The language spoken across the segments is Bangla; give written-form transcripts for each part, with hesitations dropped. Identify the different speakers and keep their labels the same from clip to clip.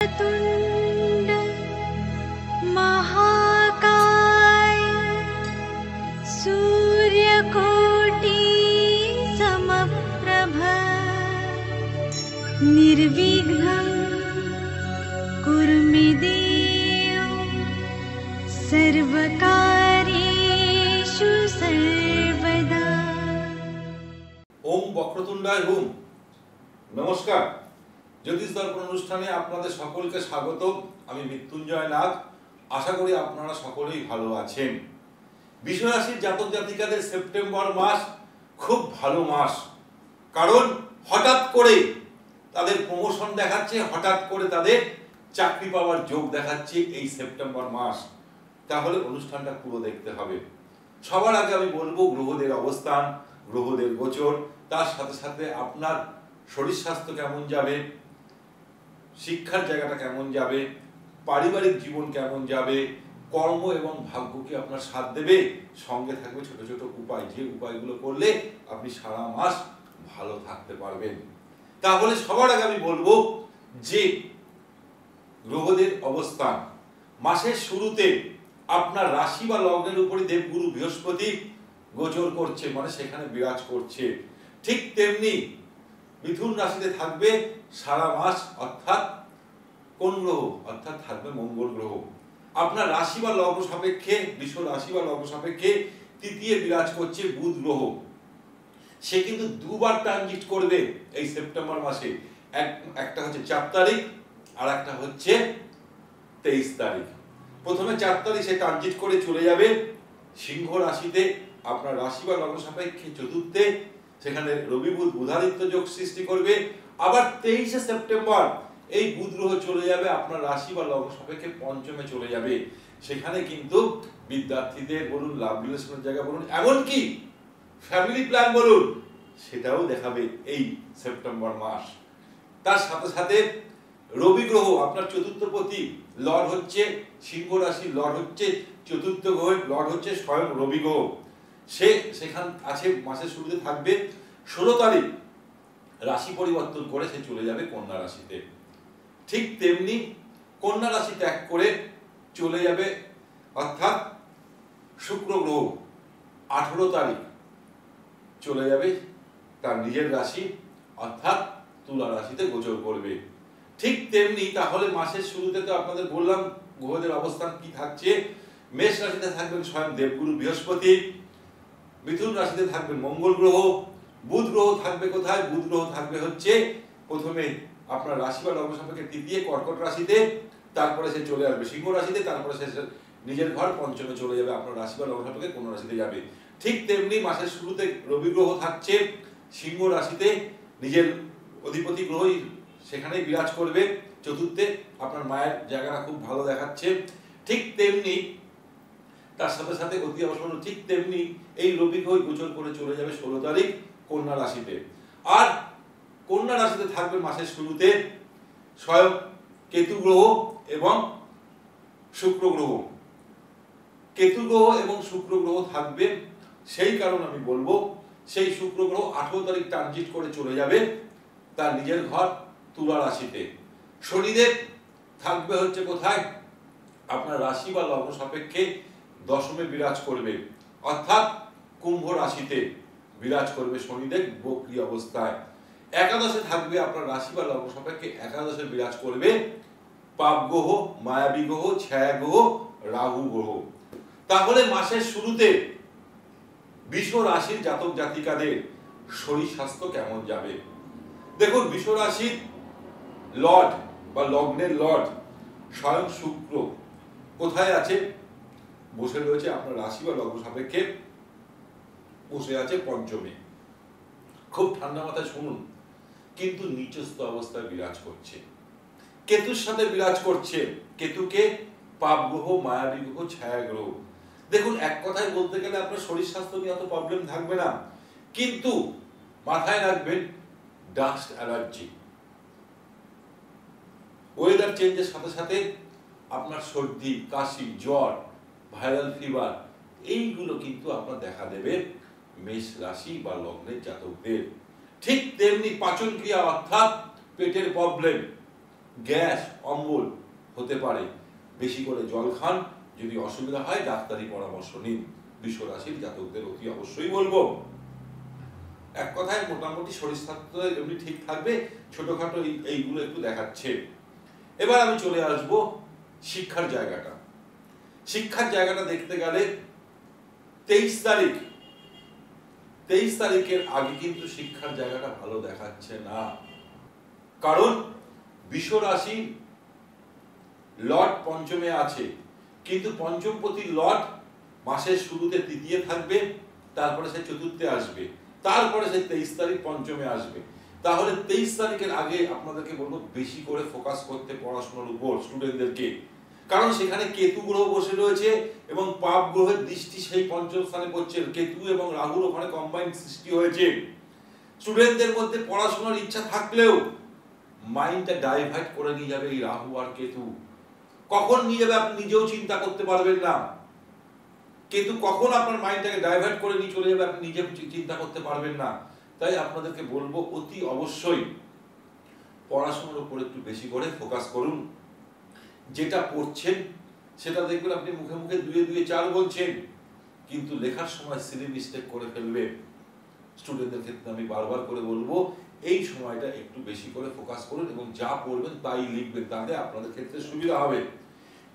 Speaker 1: वक्रतुण्ड महाकाय सूर्यकोटि समप्रभ निर्विघ्नं कुरु मे देव सर्वकार्येषु सर्वदा।
Speaker 2: ओम वक्रतुंडाय हुम। नमस्कार, ज्योतिष दर्पण অনুষ্ঠানে আপনাদের সকলকে স্বাগত। আমি মৃত্যুঞ্জয় নাথ। আশা করি আপনারা সকলেই ভালো আছেন। বৃষ রাশির জাতক জাতিকাদের সেপ্টেম্বর মাস খুব ভালো মাস, কারণ হঠাৎ করে তাদের প্রমোশন দেখাচ্ছে, হঠাৎ করে তাদের চাকরি পাওয়ার যোগ দেখাচ্ছে এই সেপ্টেম্বর মাস। তাহলে অনুষ্ঠানটা পুরো দেখতে হবে। সবার আগে আমি বলবো গ্রহদের অবস্থান, গ্রহদের গোচর, তার সাথে সাথে আপনার শরীর স্বাস্থ্য কেমন যাবে, শিক্ষার জায়গাটা কেমন যাবে, পারিবারিক জীবন কেমন যাবে, কর্ম এবং ভাগ্য কি আপনার সাথ দেবে, সঙ্গে থাকবে ছোট ছোট উপায়, যে উপায়গুলো করলে আপনি সারা মাস ভালো থাকতে পারবেন। তাহলে সবার আগে আমি বলবো যে গ্রহদের অবস্থান মাসের শুরুতে আপনার রাশি বা লগ্নের উপরে দেবগুরু বৃহস্পতি গোচর করছে, মানে সেখানে বিরাজ করছে। ঠিক তেমনি মিথুন রাশিতে থাকবে সারা মাস, অর্থাৎ কোন গ্রহ? অর্থাৎ থাকবে মঙ্গল গ্রহ। আপনার রাশি বা লগ্ন সাপেক্ষে, বৃষ রাশি বা লগ্ন সাপেক্ষে তৃতীয় বিরাজ করছে বুধ গ্রহ। সে কিন্তু দুবার ট্রানজিট করবে এই সেপ্টেম্বর মাসে। একটা হচ্ছে 4 তারিখ আর একটা হচ্ছে 23 তারিখ। প্রথমে 4 তারিখ সে ট্রানজিট করে চলে যাবে সিংহ রাশিতে, আপনার রাশি বা লগ্ন সাপেক্ষে চতুর্থে, সেখানে রবি বুধ বুধাদিত্য যোগ সৃষ্টি করবে। আবার 23শে সেপ্টেম্বর এই বুধ গ্রহ চলে যাবে আপনার রাশি বা লগ্ন সাপেক্ষে পঞ্চমে চলে যাবে। সেখানে কিন্তু বিদ্যার্থীদের বলুন, লাভ রিলেশনের জায়গা বলুন, এমনকি ফ্যামিলি প্ল্যান বলুন, সেটাও দেখাবে এই সেপ্টেম্বর মাস। তার সাথে সাথে রবি গ্রহ আপনার চতুর্থপতি, লর্ড হচ্ছে সিংহ রাশির লর্ড হচ্ছে চতুর্থ গ্রহের লর্ড হচ্ছে স্বয়ং রবি গ্রহ। সেখান আছে মাসের শুরুতে থাকবে 16 তারিখ রাশি পরিবর্তন করে সে চলে যাবে কন্যা রাশিতে। ঠিক তেমনি কন্যা রাশি ত্যাগ করে চলে যাবে অর্থাৎ শুক্র গ্রহ 18 তারিখ চলে যাবে তার নিজের রাশি অর্থাৎ তুলা রাশিতে গোচর করবে। ঠিক তেমনি তাহলে মাসের শুরুতে তো আপনাদের বললাম গ্রহদের অবস্থান কি থাকছে। মেষ রাশিতে থাকবেন স্বয়ং দেবগুরু বৃহস্পতি, মিথুন রাশিতে থাকবেন মঙ্গল গ্রহ, বুধ গ্রহ থাকবে কোথায়? বুধ গ্রহ থাকবে হচ্ছে প্রথমে আপনার রাশি বা লগ্ন সাপেক্ষে তৃতীয় কর্কট রাশিতে, তারপরে সে চলে আসবে সিংহ রাশিতে, তারপরে সে নিজের ঘর পঞ্চমে চলে যাবে আপনার রাশি বা লগ্ন সাপেক্ষে কোন রাশিতে যাবে। ঠিক তেমনি মাসের শুরুতে রবি গ্রহ থাকছে সিংহ রাশিতে, নিজের অধিপতি গ্রহই সেখানেই বিরাজ করবে চতুর্থে, আপনার মায়ের জায়গাটা খুব ভালো দেখাচ্ছে। ঠিক তেমনি তার সাথে সাথে অতি অবসর, ঠিক তেমনি এই রবি গ্রহ গোচর করে চলে যাবে 16 তারিখ কন্যা রাশিতে। আর কন্যা রাশিতে থাকবে মাসের শুরুতে স্বয়ং কেতু গ্রহ এবং শুক্র গ্রহ। কেতু গ্রহ এবং শুক্র গ্রহ থাকবে, সেই কারণে আমি বলবো সেই শুক্র গ্রহ 18 তারিখ ট্রানজিট করে চলে যাবে তার নিজের ঘর তুলা রাশিতে। শনিদেব থাকবে হচ্ছে কোথায়? আপনার রাশি বা লগ্ন সাপেক্ষে দশমে বিরাজ করবে, অর্থাৎ কুম্ভ রাশিতে বিরাজ করবে শনিদেব বক্রী অবস্থায়। একাদশে থাকবে আপনার রাশি বা লগ্ন সাপেক্ষে একাদশে বিরাজ করবে পাপ গ্রহ, মায়াবী গ্রহ, ছায়া গ্রহ, রাহু গ্রহ। তাহলে মাসের শুরুতে বৃষ রাশির জাতক জাতিকাদের শরীর স্বাস্থ্য কেমন যাবে? দেখুন, বৃষ রাশির লর্ড বা লগ্নের লর্ড স্বয়ং শুক্র কোথায় আছে? বসে রয়েছে আপনার রাশি বা লগ্ন সাপেক্ষে, বসে আছে পঞ্চমে। খুব ঠান্ডা মাথায় শুনুন, কিন্তু নিচস্থ অবস্থায় বিরাজ করছে, কেতুর সাথে বিরাজ করছে। কেতুকে পাপ গ্রহ, মায়াবী গ্রহ, ছায়া গ্রহ। দেখুন, এক কথায় বলতে গেলে আপনার শরীর স্বাস্থ্য নিয়ে অত প্রবলেম থাকবে না, কিন্তু মাথায় রাখবেন ডাস্ট অ্যালার্জি, ওয়েদার চেঞ্জের সাথে সাথে আপনার সর্দি, কাশি, জ্বর, ভাইরাল ফিভার, এইগুলো কিন্তু আপনার দেখা দেবে মেষ রাশি বা লগ্নের জাতকদের। ঠিক তেমনি পাচন ক্রিয়া অর্থাৎ পেটের প্রবলেম, গ্যাস, অম্বল হতে পারে। বেশি করে জল খান, যদি অসুবিধা হয় ডাক্তারি পরামর্শ নিন। বৃষ রাশির জাতকদের অতি অবশ্যই বলবো। এক কথায় মোটামুটি শরীর স্বাস্থ্য এমনি ঠিক থাকবে, ছোটখাটো এইগুলো একটু দেখাচ্ছে। এবার আমি চলে আসব শিক্ষার জায়গাটা। শিক্ষার জায়গাটা দেখতে গেলে 23 তারিখের আগে কিন্তু শিক্ষার জায়গাটা ভালো দেখাচ্ছে না। কারণ বৃষ রাশি লর্ড পঞ্চমে আছে, কিন্তু পঞ্চমপতি লর্ড মাসের শুরুতে তৃতীয় থাকবে, তারপরে সে চতুর্থে আসবে, তারপরে সে 23 তারিখ পঞ্চমে আসবে। তাহলে 23 তারিখের আগে আপনাদেরকে বলবো বেশি করে ফোকাস করতে পড়াশোনার উপর স্টুডেন্টদেরকে। কারণ সেখানে কেতু গ্রহ বসে রয়েছে এবং পাপ গ্রহের দৃষ্টি সেই পঞ্চম স্থানে পড়ছে। কেতু এবং রাহুর ওখানে কম্বাইন্ড সৃষ্টি হয়েছে। স্টুডেন্টদের মধ্যে পড়াশোনার ইচ্ছা থাকলেও মাইন্ডটা ডাইভার্ট করে নিয়ে যাবে এই রাহু আর কেতু। কখন নিয়ে যাবে আপনি নিজেও চিন্তা করতে পারবেন না। কেতু কখন আপনার মাইন্ডটাকে ডাইভার্ট করে নিয়ে চলে যাবে আপনি নিজে চিন্তা করতে পারবেন না। তাই আপনাদেরকে বলবো অতি অবশ্যই পড়াশোনার উপর একটু বেশি করে ফোকাস করুন। যেটা পড়ছেন সেটা দেখবেন আপনি মুখে মুখে 2 2 4 বলছেন, কিন্তু লেখার সময় সিলি মিস্টেক করে ফেলবে। স্টুডেন্টদের ক্ষেত্রে আমি বারবার করে বলবো এই সময়টা একটু বেশি করে ফোকাস করুন এবং যা পড়বেন তাই লিখবেন, তাহলে আপনাদের ক্ষেত্রে সুবিধা হবে।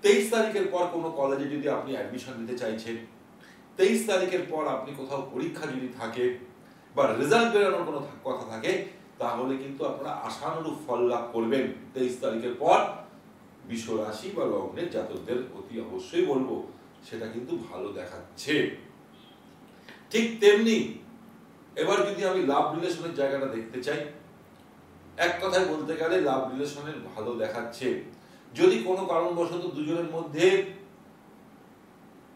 Speaker 2: 23 তারিখের পর কোনো কলেজে যদি আপনি অ্যাডমিশন নিতে চাইছেন, 23 তারিখের পর আপনি কোথাও পরীক্ষা যদি থাকে বা রেজাল্ট বেরোনোর কোনো কথা থাকে, তাহলে কিন্তু আপনারা আশানুরূপ ফল লাভ করবেন। 23 তারিখের পর বৃষ রাশি বা লগ্নের জাতকদের অতি অবশ্যই বলবো সেটা কিন্তু ভালো দেখাচ্ছে। ঠিক তেমনি এবার যদি আমি লাভ রিলেশনের জায়গাটা দেখতে চাই, এক কথায় বলতে গেলে লাভ রিলেশনের ভালো দেখাচ্ছে। যদি কোনো কারণবশত দুজনের মধ্যে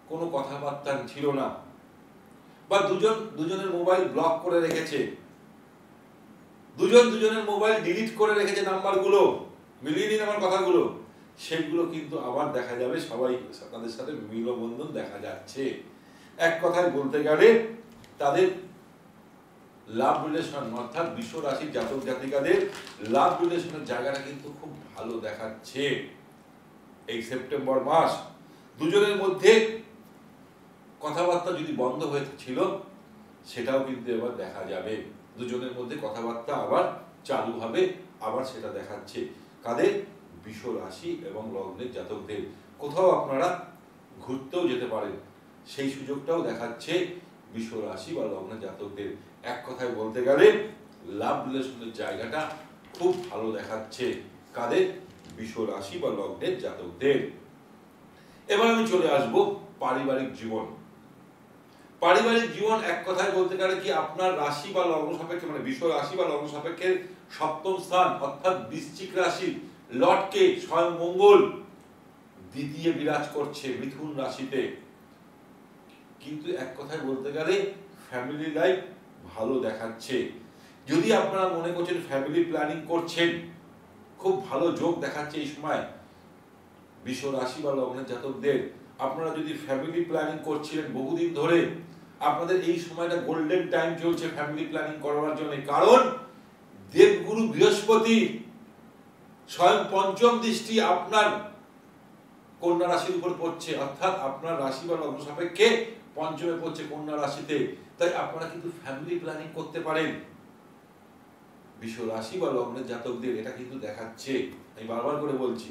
Speaker 2: কোনো কথাবার্তা ছিল না বা দুজনের মোবাইল ব্লক করে রেখেছে, দুজনের মোবাইল ডিলিট করে রেখেছে, নাম্বারগুলো মিলিয়ে নিন আমার কথাগুলো, সেগুলো কিন্তু আবার দেখা যাবে, সবাই তাদের সাথে মিলবন্ধন দেখা যাচ্ছে। এক কথায় বলতে গেলে তাদের লাভ রিলেশন অর্থাৎ বৃষ রাশির জাতক জাতিকাদের লাভ রিলেশনের জায়গাটা কিন্তু খুব ভালো দেখাচ্ছে। এই সেপ্টেম্বর মাস দুজনের মধ্যে কথাবার্তা যদি বন্ধ হয়েছিল সেটাও কিন্তু এবার দেখা যাবে। দুজনের মধ্যে কথাবার্তা আবার চালু হবে, আবার সেটা দেখাচ্ছে। কাদের? বৃষ রাশি এবং লগ্নের জাতকদের। কোথাও আপনারা ঘুরতেও যেতে পারেন, সেই সুযোগটাও দেখাচ্ছে বৃষ রাশি বা লগ্নের জাতকদের। এক কথায় বলতে গেলে লাভ রিলেশনের জায়গাটা খুব ভালো দেখাচ্ছে। কাদের? বৃষ রাশি বা লগ্নের জাতকদের। এবার আমি চলে আসব পারিবারিক জীবন। পারিবারিক জীবন এক কথায় বলতে গেলে কি আপনার রাশি বা লগ্ন সাপেক্ষে, মানে বৃষ রাশি বা লগ্ন সাপেক্ষে সপ্তম স্থান অর্থাৎ বৃশ্চিক রাশি লর্ডকে স্বয়ং মঙ্গল দ্বিতীয় বিরাজ করছে মিথুন রাশিতে। কিন্তু এক কথায় বলতে গেলে ফ্যামিলি লাইফ ভালো দেখাচ্ছে। যদি আপনারা মনে করছেন ফ্যামিলি প্ল্যানিং করছেন, খুব ভালো যোগ দেখাচ্ছে এই সময় বৃষ রাশি বা লগ্নের জাতকদের। আপনারা যদি ফ্যামিলি প্ল্যানিং করছিলেন বহুদিন ধরে, আপনাদের এই সময়টা গোল্ডেন টাইম চলছে ফ্যামিলি প্ল্যানিং করার জন্য। কারণ দেবগুরু বৃহস্পতি স্বয়ং পঞ্চম দৃষ্টি আপনার কন্যা রাশির উপর পড়ছে, অর্থাৎ আপনার রাশি বা লগ্ন সাপেক্ষে পঞ্চমে পড়ছে কন্যা রাশিতে। তাই আপনারা কিন্তু ফ্যামিলি প্ল্যানিং করতে পারেন বৃষ রাশি বা লগ্নের জাতকদের, এটা কিন্তু দেখাচ্ছে। আমি বারবার করে বলছি।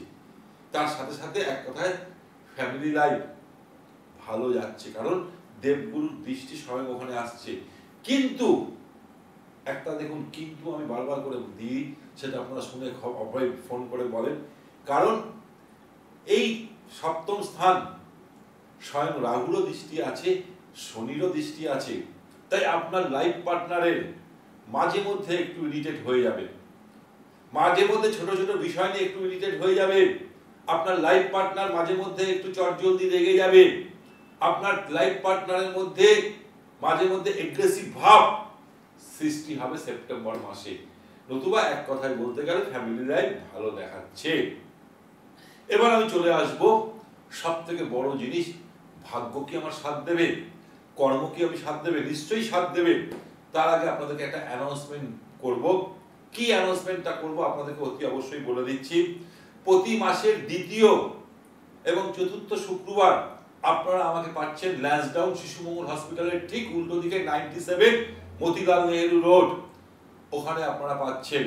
Speaker 2: তার সাথে সাথে এক কথায় ফ্যামিলি লাইফ ভালো যাচ্ছে, কারণ দেবগুরুর দৃষ্টি স্বয়ং ওখানে আসছে। কিন্তু একটা দেখুন, কিন্তু আমি বারবার করে দিই, সেটা আপনারা শুনে ফোন করে বলেন। কারণ এই সপ্তম স্থান স্বয়ং রাহুরও দৃষ্টি আছে, শনিরও দৃষ্টি আছে। তাই আপনার লাইফ পার্টনারের মাঝে মধ্যে একটু ইরিটেট হয়ে যাবে, মাঝে মধ্যে ছোট ছোট বিষয় নিয়ে একটু ইরিটেট হয়ে যাবে। আপনার লাইফ পার্টনার মাঝে মধ্যে একটু চটজলদি রেগে যাবে। আপনার লাইফ পার্টনারের মধ্যে মাঝে মধ্যে এগ্রেসিভ ভাব সৃষ্টি হবে সেপ্টেম্বর মাসে। নতুবা এক কথায় বলতে গেলে ফ্যামিলি লাইফ ভালো দেখাচ্ছে। এবার আমি চলে আসব সব থেকে বড় জিনিস, ভাগ্য কি আমার সাথ দেবে, কর্ম কি আমি সাথ দেবে? নিশ্চয়ই সাথ দেবে। তার আগে আপনাদেরকে একটা অ্যানাউন্সমেন্ট করব। কি অ্যানাউন্সমেন্টটা করব আপনাদেরকে অতি অবশ্যই বলে দিচ্ছি। প্রতি মাসের দ্বিতীয় এবং চতুর্থ শুক্রবার আপনারা আমাকে পাচ্ছেন ল্যান্সডাউন শিশু মঙ্গল হসপিটালের ঠিক উল্টো দিকে 97 মতিলাল নেহেরু রোড, ওখানে আপনারা পাচ্ছেন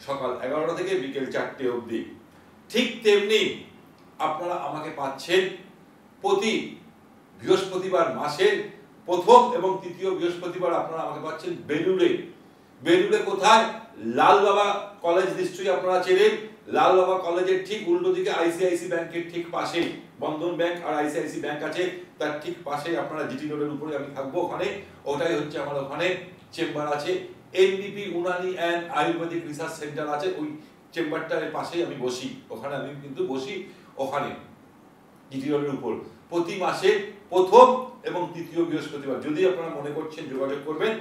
Speaker 2: সকাল 11টা থেকে বিকেল 4টে অবধি। ঠিক তেমনি আপনারা আমাকে পাচ্ছেন প্রতি বৃহস্পতিবার, মাসের প্রথম এবং তৃতীয় বৃহস্পতিবার আপনারা আমাকে পাচ্ছেন বেলুড়ে। বেলুড়ে কোথায়? লাল বাবা কলেজ নিশ্চয়ই আপনারা চেনেন। লাল বাবা কলেজের ঠিক উল্টো দিকে আইসিআইসি ব্যাংকের ঠিক পাশেই, বন্ধন ব্যাংক আর আইসিআইসি ব্যাংক আছে, তার ঠিক পাশেই আপনারা জিটি রোডের উপরে আমি থাকবো। ওখানে ওটাই হচ্ছে আমার ওখানে চেম্বার আছে। NDP Unani and Ayurvedic research centre আছে, ওই চেম্বারটার পাশেই আমি বসি। ওখানে আমি কিন্তু বসি ওখানে জিটি রোডের উপর প্রতি মাসে প্রথম এবং তৃতীয় বৃহস্পতিবার। যদি আপনারা মনে করছেন যোগাযোগ করবেন,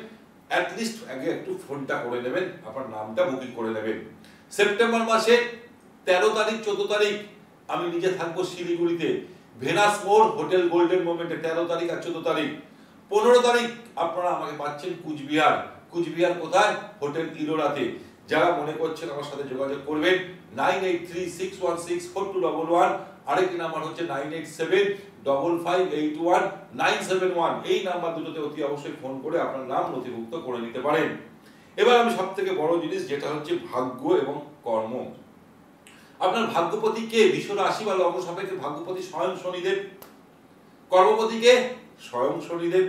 Speaker 2: অ্যাটলিস্ট আগে একটু ফোনটা করে নেবেন, আপনার নামটা বুকিং করে নেবেন। সেপ্টেম্বর মাসে 13 তারিখ 14 তারিখ আমি নিজে থাকবো শিলিগুড়িতে, ভেনাস মোড় হোটেল গোল্ডেন মোমেন্টে 13 তারিখ আর 14 তারিখ। 15 তারিখ আপনারা আমাকে পাচ্ছেন কুচবিহার। কুচবিহার কোথায়? হোটেল ইলোরাতে। যারা মনে করছেন আমার সাথে যোগাযোগ করবেন 9836164211, আরেকটি নাম্বার হচ্ছে 9875581971। এই নাম্বার দুটোতে অতি অবশ্যই ফোন করে আপনার নাম নথিভুক্ত করে নিতে পারেন। এবার আমি সবথেকে বড় জিনিস যেটা হচ্ছে ভাগ্য এবং কর্ম। আপনার ভাগ্যপতি কে? বিশ্ব রাশি বা লগ্ন সাপেক্ষে ভাগ্যপতি স্বয়ং শনিদেব, কর্মপতিকে স্বয়ং শনিদেব।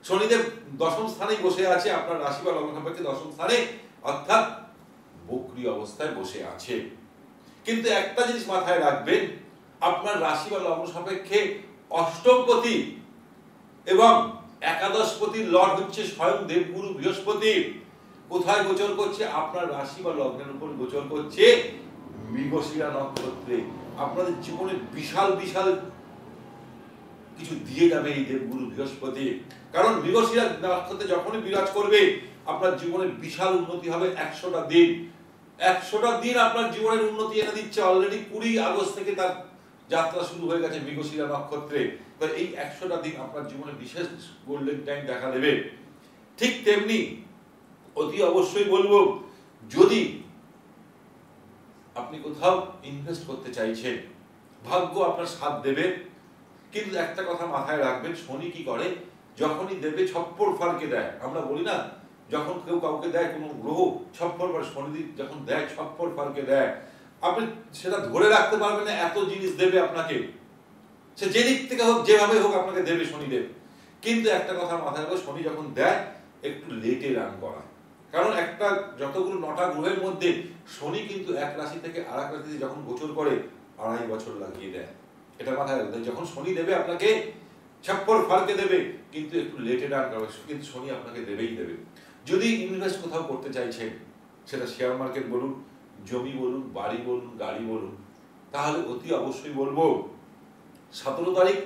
Speaker 2: শনিদেব দশম স্থানে বসে আছে আপনার রাশি বা লগ্ন সাপেক্ষে দশম স্থানে, অর্থাৎ বক্রী অবস্থায় বসে আছে। কিন্তু একটা জিনিস মাথায় রাখবেন, আপনার রাশি বা লগ্ন সাপেক্ষে অষ্টমপতি এবং একাদশপতির লর্ড হচ্ছে স্বয়ং দেবগুরু বৃহস্পতি। কোথায় গোচর করছে? আপনার রাশি বা লগ্নের উপর গোচর করছে মৃগশিরা নক্ষত্রে। আপনাদের জীবনে বিশাল বিশাল কিছু দিয়ে যাবে এই দেবগুরু বৃহস্পতি। কারণ মৃগশিরা নক্ষত্রে যখনই বিরাজ করবে আপনার জীবনে বিশাল উন্নতি হবে। 100টা দিন, 100টা দিন আপনার জীবনের উন্নতি এনে দিচ্ছে। অলরেডি 20 আগস্ট থেকে তার যাত্রা শুরু হয়ে গেছে মৃগশিরা নক্ষত্রে। তো এই 100টা দিন আপনার জীবনে বিশেষ গোল্ডেন টাইম দেখা দেবে। ঠিক তেমনি অতি অবশ্যই বলবো, যদি আপনি কোথাও ইনভেস্ট করতে চাইছেন, ভাগ্য আপনার সাথ দেবে। কিন্তু একটা কথা মাথায় রাখবেন, শনি কি করে? যখনই দেবে ছপ্পর ফালকে দেয়। আমরা বলি না, যখন কেউ কাউকে দেয় কোনো গ্রহ ছপ্পর, শনি যখন দেয় ছপ্পর ফালকে দেয়, আপনি সেটা ধরে রাখতে পারবেন না, এত জিনিস দেবে আপনাকে। সে যে দিক থেকে হোক, যেভাবে হোক আপনাকে দেবে শনিদেব। কিন্তু একটা কথা মাথায় রাখবে, শনি যখন দেয় একটু লেটে রান করা। কারণ একটা যতগুলো 9টা গ্রহের মধ্যে শনি কিন্তু এক রাশি থেকে আরেক রাশিতে যখন গোচর করে 2.5 বছর লাগিয়ে দেয়। এটা মাথায় রাখবেন, যখন শনি দেবে আপনাকে ছপ্পর ফালকে দেবে, কিন্তু একটু লেটে রান করবে, কিন্তু শনি আপনাকে দেবেই দেবে। যদি ইনভেস্ট কোথাও করতে চাইছেন, সেটা শেয়ার মার্কেট বলুন, জমি বলুন, বাড়ি বলুন, গাড়ি বলুন, তাহলে অতি অবশ্যই বলবো 17 তারিখ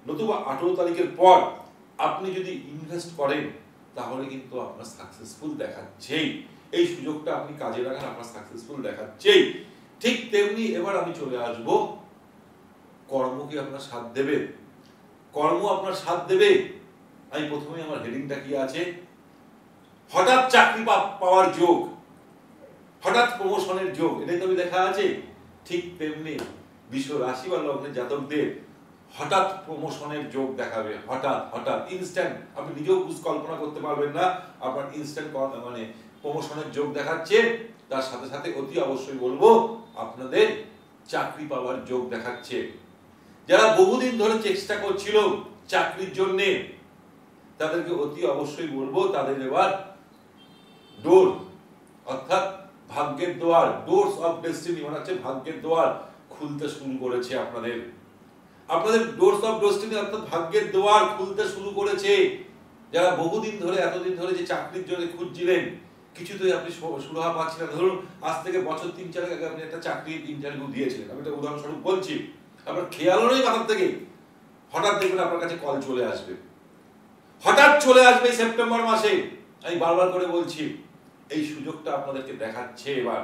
Speaker 2: নতুবা 18 তারিখের পর আপনি যদি ইনভেস্ট করেন তাহলে কিন্তু আপনার সাকসেসফুল দেখাচ্ছেই। এই সুযোগটা আপনি কাজে লাগান, আপনার সাকসেসফুল দেখাচ্ছেই। ঠিক তেমনি এবার আমি চলে আসব, কর্ম কি আপনার সাথ দেবে? কর্ম আপনার সাথ দেবে। আমি প্রথমে আমার হেডিংটা কি আছে, হঠাৎ চাকরি পাওয়ার যোগ, হঠাৎ প্রমোশনের যোগ, এটাই তো লেখা আছে। ঠিক তেমনি বিশ্ব রাশি বা লগ্নের জাতকদের হঠাৎ প্রমোশনের যোগ দেখাবে। হঠাৎ হঠাৎ ইনস্ট্যান্ট, আপনি নিজেও কল্পনা করতে পারবেন না, আপনার ইনস্ট্যান্ট মানে প্রমোশনের যোগ দেখাচ্ছে। তার সাথে সাথে অতি অবশ্যই বলবো আপনাদের চাকরি পাওয়ার যোগ দেখাচ্ছে। যারা বহুদিন ধরে চেষ্টা করছিল চাকরির জন্য, তাদেরকে অতি অবশ্যই বলবো তাদের এবার ডোর, অর্থাৎ ভাগ্যের দোয়ার, ডোরস অফ ডেস্টিনি, মানে হচ্ছে ভাগ্যের দোয়ার খুলতে শুরু করেছে আপনাদের। আপনাদের ডোরস অফ ডেস্টিনি অর্থাৎ ভাগ্যের দোয়ার খুলতে শুরু করেছে। যারা বহুদিন ধরে, এতদিন ধরে যে চাকরির জন্য খুঁজছিলেন, কিছুতেই আপনি সুরাহা পাচ্ছিলেন, ধরুন আজ থেকে বছর 3-4 আগে আপনি একটা চাকরির ইন্টারভিউ দিয়েছিলেন, আমি একটা উদাহরণস্বরূপ বলছি, আপনার খেয়ালও নেই মাথার থেকে, হঠাৎ দেখবেন আপনার কাছে কল চলে আসবে, হঠাৎ চলে আসবে এই সেপ্টেম্বর মাসে। আমি বারবার করে বলছি, এই সুযোগটা আপনাদেরকে দেখাচ্ছে এবার।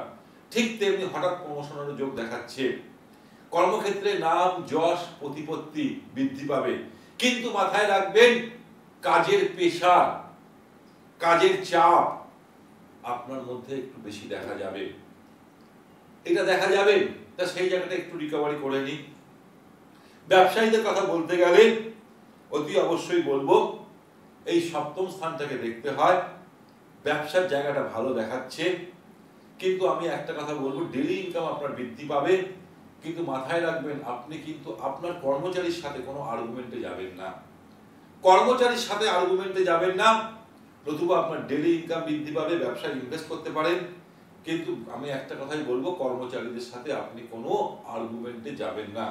Speaker 2: ঠিক তেমনি হঠাৎ প্রমোশনের যোগ দেখাচ্ছে। কর্মক্ষেত্রে নাম, যশ, প্রতিপত্তি বৃদ্ধি পাবে। কিন্তু মাথায় রাখবেন, কাজের পেশা, কাজের চাপ, আপনার মধ্যে একটু বেশি দেখা যাবে। এটা দেখা যাবে, তা সেই জায়গাটা একটু রিকভারি করে নিন। ব্যবসায়ীদের কথা বলতে গেলে অতি অবশ্যই বলবো এই সপ্তম স্থানটাকে দেখতে হয়। ব্যবসার জায়গাটা ভালো দেখাচ্ছে, কিন্তু আমি একটা কথা বলবো, ডেইলি ইনকাম আপনার বৃদ্ধি পাবে, কিন্তু মাথায় রাখবেন আপনি কিন্তু আপনার কর্মচারীর সাথে কোনো আর্গুমেন্টে যাবেন না। কর্মচারীর সাথে আর্গুমেন্টে যাবেন না, নতুবা আপনার ডেইলি ইনকাম বৃদ্ধি পাবে, ব্যবসায় ইনভেস্ট করতে পারেন, কিন্তু আমি একটা কথাই বলবো, কর্মচারীদের সাথে আপনি কোনো আর্গুমেন্টে যাবেন না।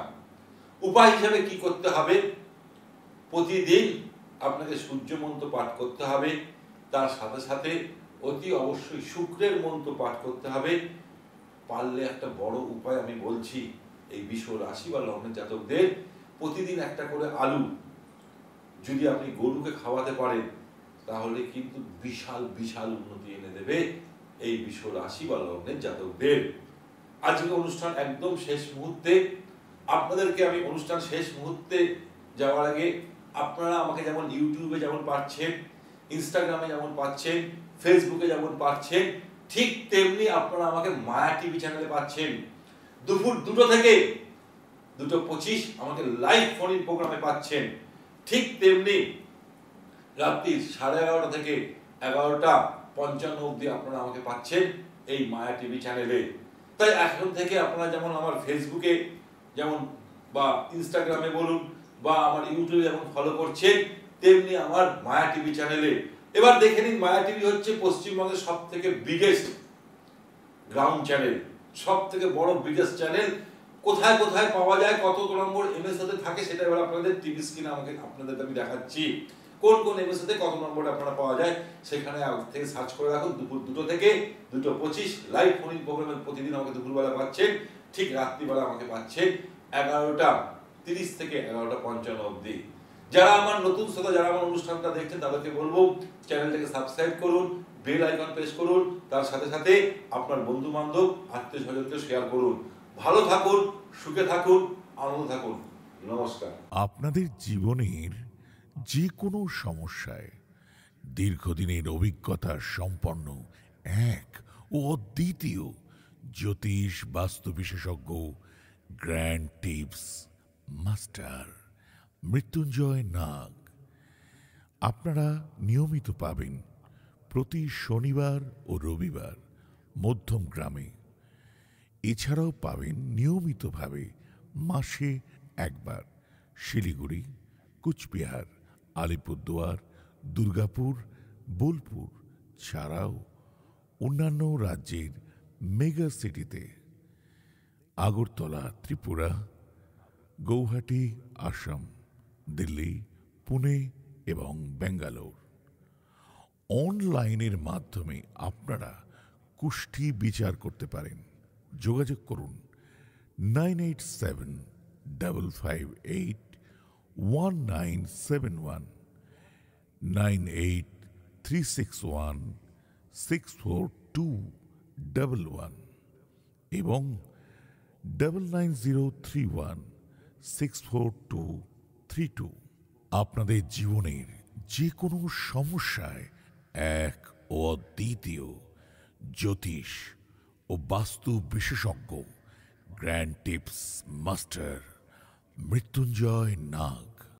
Speaker 2: উপায় হিসাবে কি করতে হবে? প্রতিদিন আপনাকে সূর্য মন্ত্র পাঠ করতে হবে, তার সাথে সাথে অতি অবশ্যই শুক্রের মন্ত্র পাঠ করতে হবে। পারলে একটা বড় উপায় আমি বলছি, এই বৃষ রাশি বা লগ্নের জাতকদের প্রতিদিন একটা করে আলু যদি আপনি গরুকে খাওয়াতে পারেন, তাহলে কিন্তু বিশাল বিশাল উন্নতি এনে দেবে এই বৃষ রাশি বা লগ্নের জাতকদের। আজকে অনুষ্ঠান একদম শেষ মুহূর্তে। আপনাদেরকে আমি অনুষ্ঠান শেষ মুহূর্তে যাওয়ার আগে আপনারা আমাকে যেমন ইউটিউবে যেমন পাচ্ছেন, ইনস্টাগ্রামে যেমন পাচ্ছেন, ফেসবুকে যেমন পাচ্ছেন, ঠিক তেমনি আপনারা আমাকে মায়া টিভি চ্যানেলে পাচ্ছেন। দুপুর 2টো থেকে 2:25 আমাকে লাইভ ফোন ইন প্রোগ্রামে পাচ্ছেন। ঠিক তেমনি রাত্রি 11:30 থেকে 11:55 অবধি আপনারা আমাকে পাচ্ছেন এই মায়া টিভি চ্যানেলে। তাই এখন থেকে আপনারা যেমন আমার ফেসবুকে যেমন বা ইনস্টাগ্রামে বলুন বা আমার ইউটিউবে যেমন ফলো করছেন, তেমনি আমার মায়া টিভি চ্যানেলে। এবার দেখে নিন, মায়া টিভি হচ্ছে পশ্চিমবঙ্গের সব থেকে বিগেস্ট গ্রাউন্ড চ্যানেল, সব থেকে বড় বিগেস্ট চ্যানেল। কোথায় কোথায় পাওয়া যায়, কত নম্বর এমএসএতে থাকে, সেটা এবার আপনাদের টিভি স্ক্রিনে আপনাদেরকে আমি দেখাচ্ছি। কোন কোন এমএসএতে কত নম্বরে আপনারা পাওয়া যায়, সেখানে থেকে সার্চ করে রাখুন। দুপুর 2টো থেকে 2:25 লাইভ ফোন ইন প্রোগ্রামে প্রতিদিন আমাকে দুপুরবেলা পাচ্ছেন, ঠিক রাত্রিবেলা আমাকে পাচ্ছেন 11:30 থেকে 11:55 অবধি। যারা আমার নতুন শ্রোতা, যারা আমার অনুষ্ঠানটা দেখছেন, তাদেরকে বলবো চ্যানেলটাকে সাবস্ক্রাইব করুন, বেল আইকন প্রেস করুন, তার সাথে সাথে আপনার বন্ধু বান্ধব আত্মীয় স্বজনকে শেয়ার করুন। ভালো থাকুন, সুখে থাকুন, আনন্দ থাকুন। নমস্কার।
Speaker 3: আপনাদের জীবনের যে কোনো সমস্যায় দীর্ঘদিনের অভিজ্ঞতা সম্পন্ন এক ও অদ্বিতীয় জ্যোতিষ বাস্তু বিশেষজ্ঞ গ্র্যান্ড টিপস মাস্টার মৃত্যুঞ্জয় নাগ আপনারা নিয়মিত পাবেন প্রতি শনিবার ও রবিবার মধ্যম গ্রামে। এছাড়াও পাবেন নিয়মিতভাবে মাসে একবার শিলিগুড়ি, কুচবিহার, আলিপুরদুয়ার, দুর্গাপুর, বোলপুর ছাড়াও অন্যান্য রাজ্যের মেগা সিটিতে আগরতলা, ত্রিপুরা, গৌহাটি, আসাম, দিল্লি, পুনে এবং বেঙ্গালোর। অনলাইনের মাধ্যমে আপনারা কুষ্ঠি বিচার করতে পারেন। যোগাযোগ করুন 9875581971, 9836164211 এবং 9903164232। আপনাদের জীবনের যে কোনো সমস্যায় এক ও অদ্বিতীয় জ্যোতিষ ও বাস্তু বিশেষজ্ঞ গ্র্যান্ড টিপস মাস্টার মৃত্যুঞ্জয় নাগ